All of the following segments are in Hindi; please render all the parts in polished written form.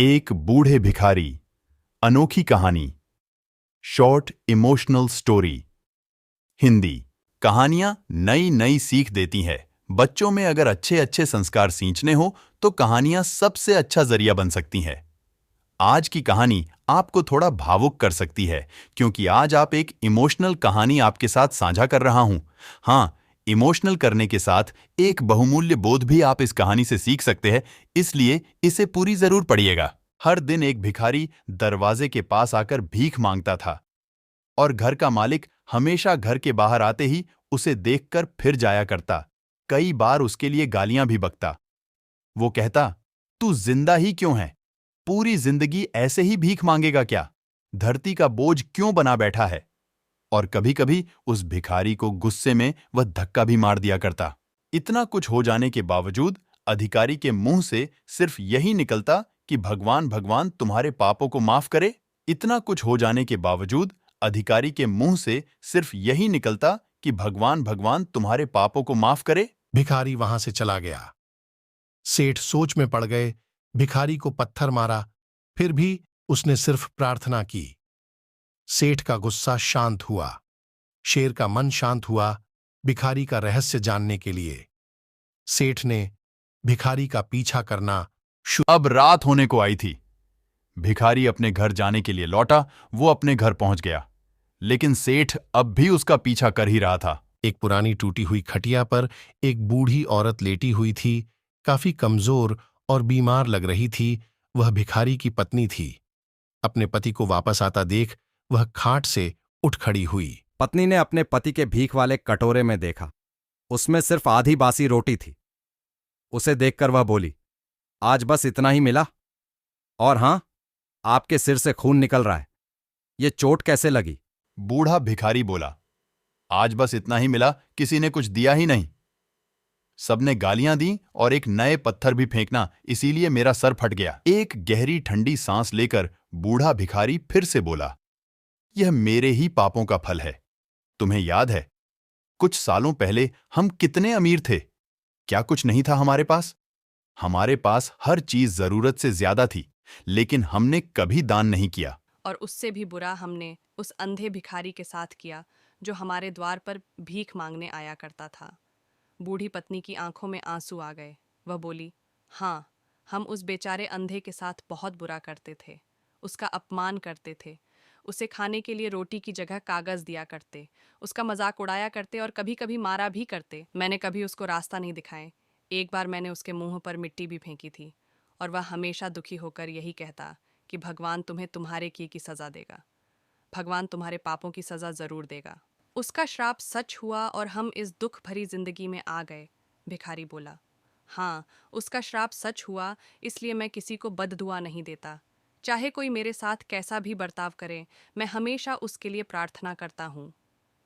एक बूढ़े भिखारी, अनोखी कहानी। Short emotional story. हिंदी। कहानियां नई नई सीख देती है। बच्चों में अगर अच्छे अच्छे संस्कार सींचने हो तो कहानियां सबसे अच्छा जरिया बन सकती हैं। आज की कहानी आपको थोड़ा भावुक कर सकती है, क्योंकि आज आप एक इमोशनल कहानी आपके साथ साझा कर रहा हूं। हाँ, इमोशनल करने के साथ एक बहुमूल्य बोध भी आप इस कहानी से सीख सकते हैं, इसलिए इसे पूरी जरूर पढ़िएगा। हर दिन एक भिखारी दरवाजे के पास आकर भीख मांगता था, और घर का मालिक हमेशा घर के बाहर आते ही उसे देखकर फिर जाया करता। कई बार उसके लिए गालियां भी बकता। वो कहता, तू जिंदा ही क्यों है? पूरी जिंदगी ऐसे ही भीख मांगेगा क्या? धरती का बोझ क्यों बना बैठा है? और कभी-कभी उस भिखारी को गुस्से में वह धक्का भी मार दिया करता। इतना कुछ हो जाने के बावजूद अधिकारी के मुंह से सिर्फ यही निकलता कि भगवान भगवान तुम्हारे पापों को माफ करे। इतना कुछ हो जाने के बावजूद अधिकारी के मुंह से सिर्फ यही निकलता कि भगवान भगवान तुम्हारे पापों को माफ करे। भिखारी वहां से चला गया। सेठ सोच में पड़ गए। भिखारी को पत्थर मारा, फिर भी उसने सिर्फ प्रार्थना की। सेठ का गुस्सा शांत हुआ। शेर का मन शांत हुआ भिखारी का रहस्य जानने के लिए। सेठ ने भिखारी का पीछा करना अब रात होने को आई थी। भिखारी अपने घर जाने के लिए लौटा। वो अपने घर पहुंच गया, लेकिन सेठ अब भी उसका पीछा कर ही रहा था। एक पुरानी टूटी हुई खटिया पर एक बूढ़ी औरत लेटी हुई थी। काफी कमजोर और बीमार लग रही थी। वह भिखारी की पत्नी थी। अपने पति को वापस आता देख वह खाट से उठ खड़ी हुई। पत्नी ने अपने पति के भीख वाले कटोरे में देखा। उसमें सिर्फ आधी बासी रोटी थी। उसे देखकर वह बोली, आज बस इतना ही मिला? और हां, आपके सिर से खून निकल रहा है। ये चोट कैसे लगी? बूढ़ा भिखारी बोला, आज बस इतना ही मिला, किसी ने कुछ दिया ही नहीं। सबने गालियां दी और एक नए पत्थर भी फेंकना, इसीलिए मेरा सर फट गया। एक गहरी ठंडी सांस लेकर बूढ़ा भिखारी फिर से बोला, यह मेरे ही पापों का फल है। तुम्हें याद है, कुछ सालों पहले हम कितने अमीर थे? क्या कुछ नहीं था हमारे पास? हमारे पास हर चीज जरूरत से ज्यादा थी, लेकिन हमने कभी दान नहीं किया। और उससे भी बुरा हमने उस अंधे भिखारी के साथ किया जो हमारे द्वार पर भीख मांगने आया करता था। बूढ़ी पत्नी की आंखों में आंसू आ गए। वह बोली, हाँ, हम उस बेचारे अंधे के साथ बहुत बुरा करते थे। उसका अपमान करते थे। उसे खाने के लिए रोटी की जगह कागज दिया करते। उसका मजाक उड़ाया करते और कभी कभी मारा भी करते। मैंने कभी उसको रास्ता नहीं दिखाए। एक बार मैंने उसके मुंह पर मिट्टी भी फेंकी थी, और वह हमेशा दुखी होकर यही कहता कि भगवान तुम्हें तुम्हारे किए की सजा देगा। भगवान तुम्हारे पापों की सजा जरूर देगा। उसका श्राप सच हुआ और हम इस दुख भरी जिंदगी में आ गए। भिखारी बोला, हाँ, उसका श्राप सच हुआ, इसलिए मैं किसी को बददुआ नहीं देता। चाहे कोई मेरे साथ कैसा भी बर्ताव करे, मैं हमेशा उसके लिए प्रार्थना करता हूँ।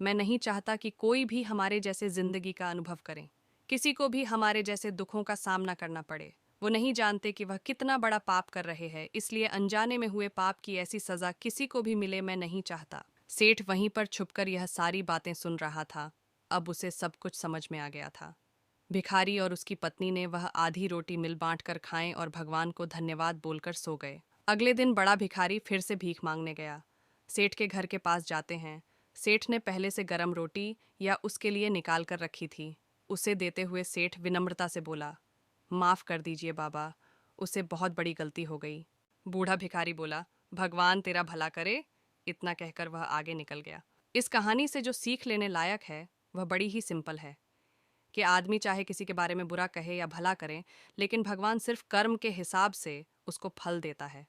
मैं नहीं चाहता कि कोई भी हमारे जैसे जिंदगी का अनुभव करे, किसी को भी हमारे जैसे दुखों का सामना करना पड़े। वो नहीं जानते कि वह कितना बड़ा पाप कर रहे हैं, इसलिए अनजाने में हुए पाप की ऐसी सजा किसी को भी मिले मैं नहीं चाहता। सेठ वहीं पर छुपकर यह सारी बातें सुन रहा था। अब उसे सब कुछ समझ में आ गया था। भिखारी और उसकी पत्नी ने वह आधी रोटी मिल बांट कर खाएं और भगवान को धन्यवाद बोलकर सो गए। अगले दिन बड़ा भिखारी फिर से भीख मांगने गया। सेठ के घर के पास जाते हैं। सेठ ने पहले से गरम रोटी या उसके लिए निकाल कर रखी थी। उसे देते हुए सेठ विनम्रता से बोला, माफ कर दीजिए बाबा, उसे बहुत बड़ी गलती हो गई। बूढ़ा भिखारी बोला, भगवान तेरा भला करे। इतना कहकर वह आगे निकल गया। इस कहानी से जो सीख लेने लायक है वह बड़ी ही सिंपल है कि आदमी चाहे किसी के बारे में बुरा कहे या भला करे, लेकिन भगवान सिर्फ कर्म के हिसाब से उसको फल देता है।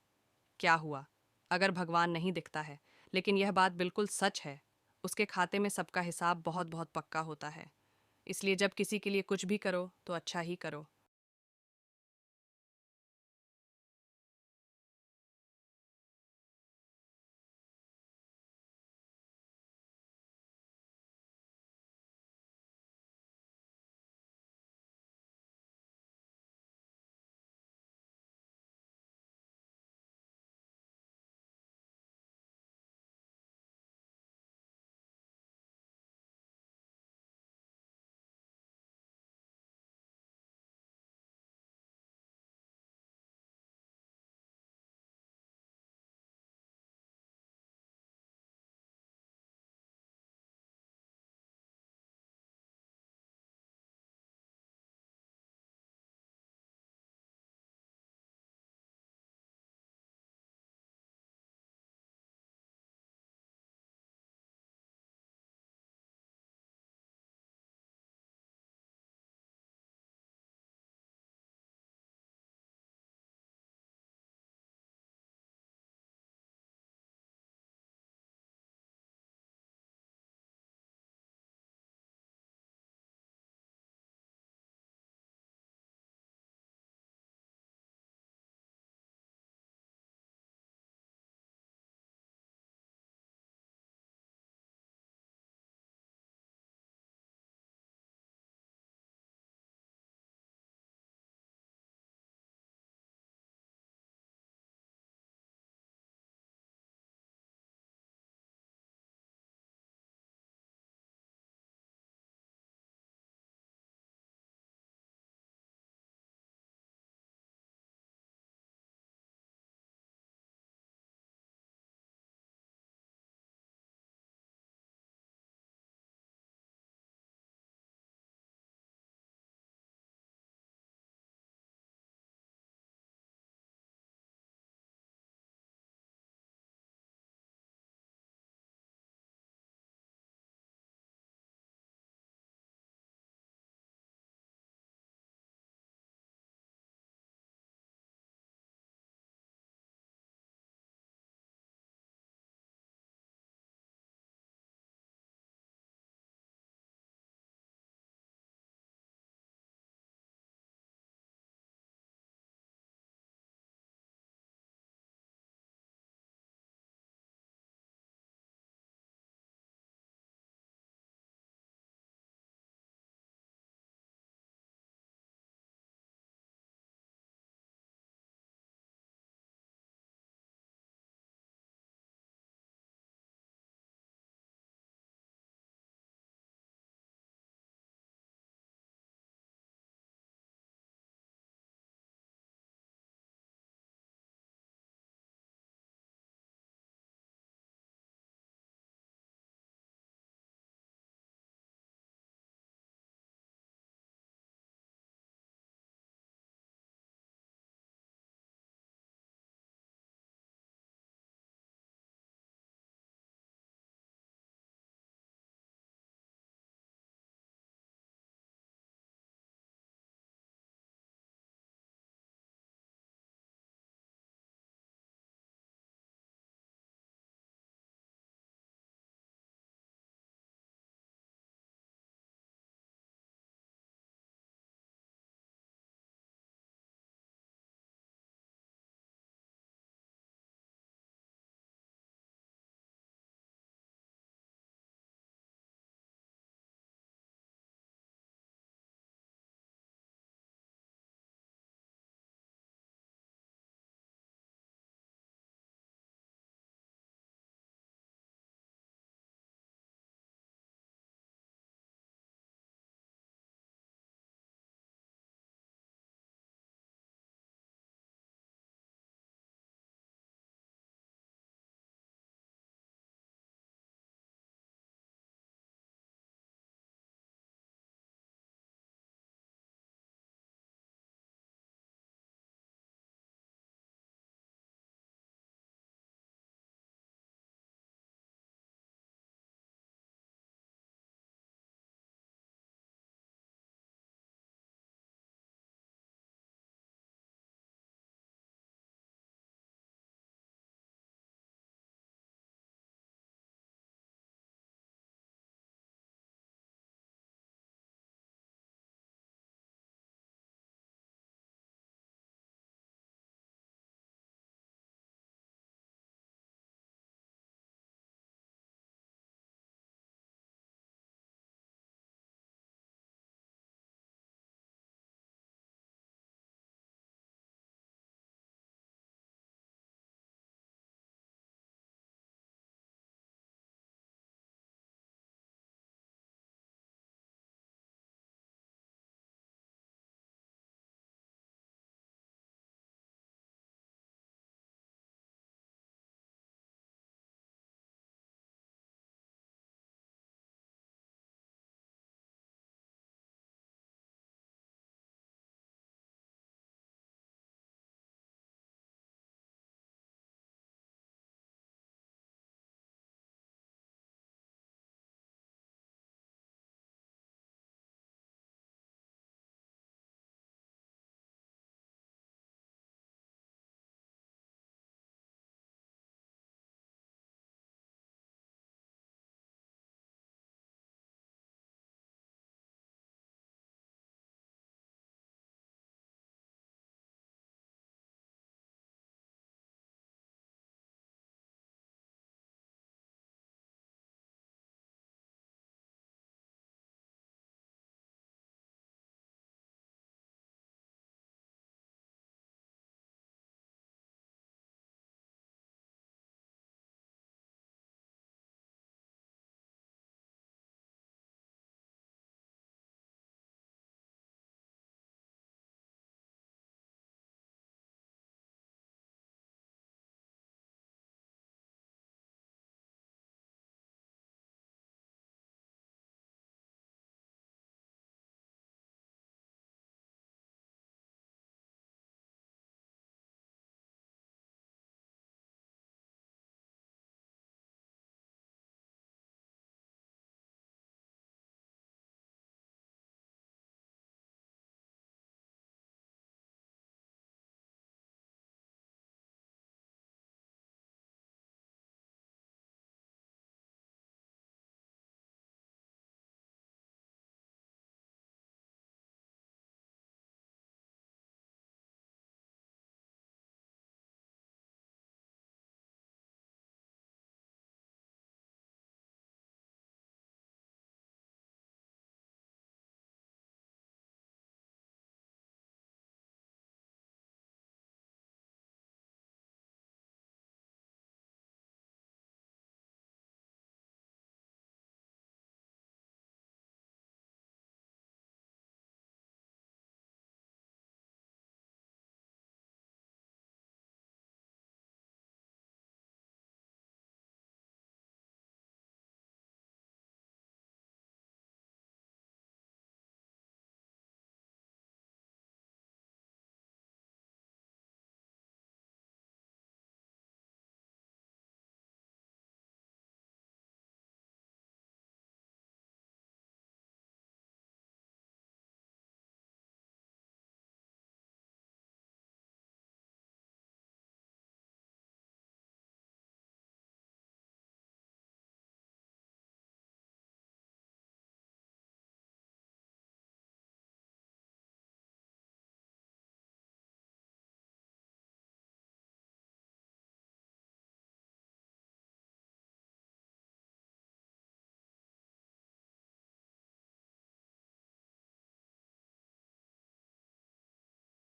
क्या हुआ अगर भगवान नहीं दिखता है, लेकिन यह बात बिल्कुल सच है, उसके खाते में सबका हिसाब बहुत बहुत पक्का होता है। इसलिए जब किसी के लिए कुछ भी करो तो अच्छा ही करो।